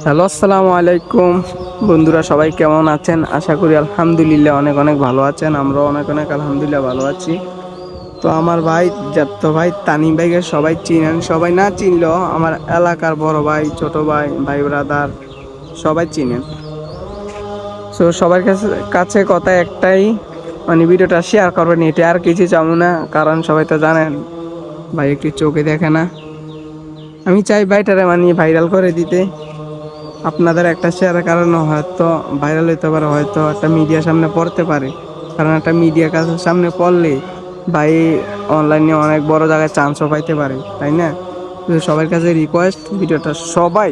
Hello, আসসালামু আলাইকুম বন্ধুরা, সবাই কেমন আছেন? আশা করি আলহামদুলিল্লাহ অনেক অনেক ভালো আছেন। আমরাও অনেক অনেক আলহামদুলিল্লাহ ভালো আছি। তো আমার ভাই, জ্যাঠতো ভাই তানিম ভাইকে সবাই চিনেন, সবাই না চিনলেও আমার এলাকার বড় ভাই, ছোট ভাই, ভাই ব্রাদার সবাই চিনেন। সো সবার কাছে কাছে কথা একটাই, মানে ভিডিওটা শেয়ার করবেন, এটা আর কিছু চাবো না। কারণ সবাই তো জানেন ভাই একটু চোখে দেখে না। আমি চাই ভাইটারে মানে ভাইরাল করে দিতে। আপনাদের একটা শেয়ারের কারণে হয়তো ভাইরাল হইতে পারে, হয়তো একটা মিডিয়ার সামনে পড়তে পারে। কারণ একটা মিডিয়ার কাছে সামনে পড়লে ভাই অনলাইনে অনেক বড় জায়গায় চান্সও পাইতে পারে, তাই না? তো সবার কাছে রিকোয়েস্ট, ভিডিওটা সবাই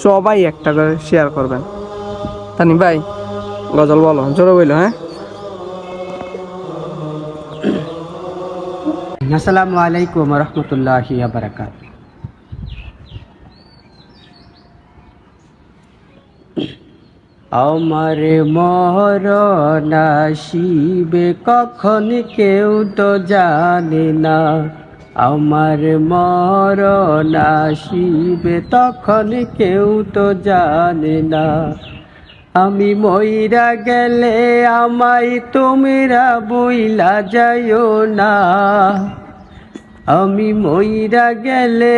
সবাই একটা করে শেয়ার করবেন। তানি ভাই, গজল বলো, জোরে বললো। হ্যাঁ, আসসালামু আলাইকুম রহমতুল্লাহি বারাকাত। আমার মরণ আসিবে কখন কেউ তো জানে না। আমার মরণ আসিবে তখন কেউ তো জানে না। আমি মইরা গেলে আমায় তোমরা বইলা যাইও না। আমি মইরা গেলে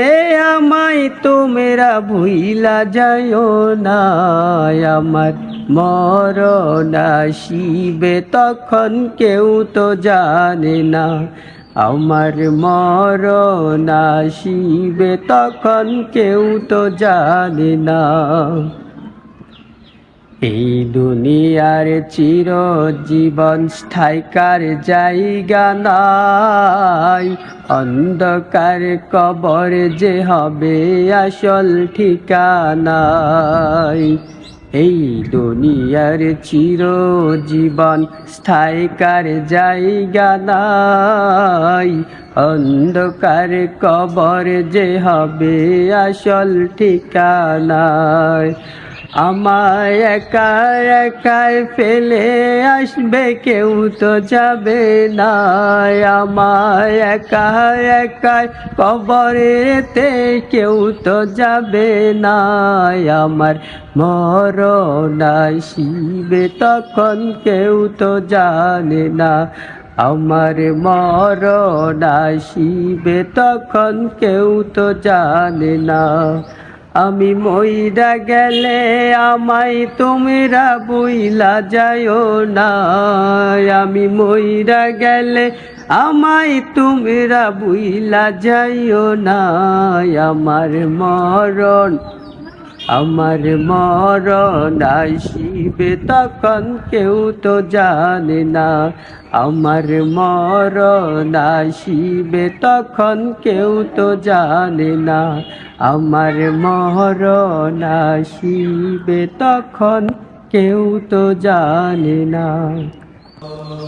আমায় তোমরা ভুইলা যাইও না। আমার মরণ আসিবে তখন কেউ তো জানে না। আমার মরণ আসিবে তখন কেউ তো জানে না। এই দুনিয়ার চিরজীবন স্থায়ীকার জায়গা নাই। অন্ধকার কবর যে হবে আসল ঠিকানাই। এই দুনিয়ার চিরজীবন স্থায়ীকার জায়গা নাই। অন্ধকার কবর যে হবে আসল ঠিকানাই। আমায় একা একাই ফেলে আসবে কেউ তো যাবে না। আমায় একা একাই কবরেতে কেউ তো যাবে না। আমার মরণ আসিবে তখন কেউ তো জানে না। আমার মরণ আসিবে তখন কেউ তো জানে না। আমি মইরা গেলে আমায় তোমরা বইলা যাইও না। আমি মইরা গেলে আমায় তোমরা বইলা যাইও না। আমার মরণ আসিবে তখন কেউ তো জানে না। আমার মরণ আসিবে তখন কেউ তো জানে না। আমার মরণ আসিবে তখন কেউ তো জানে না।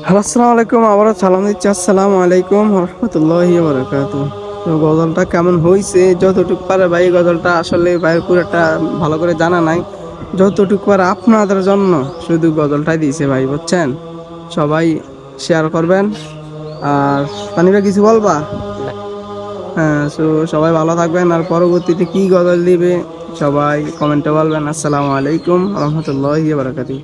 হ্যালো, আসসালামু আলাইকুম, আবারও সালাম দিচ্ছি। আসসালামু আলাইকুম রহমতুল্লাহি বারাকাতু। তো গজলটা কেমন হয়েছে? যতটুকু পারে ভাই, গজলটা আসলে ভাই পুরোটা ভালো করে জানা নাই। যতটুকু পারে আপনাদের জন্য শুধু গজলটাই দিয়েছে ভাই, বুঝছেন? সবাই শেয়ার করবেন। আর তানিবা কিছু বলবা? হ্যাঁ, সো সবাই ভালো থাকবেন। আর পরবর্তীতে কি গজল দিবে সবাই কমেন্টে বলবেন। আসসালামু আলাইকুম রহমতুল্লাহি বারাকাতু।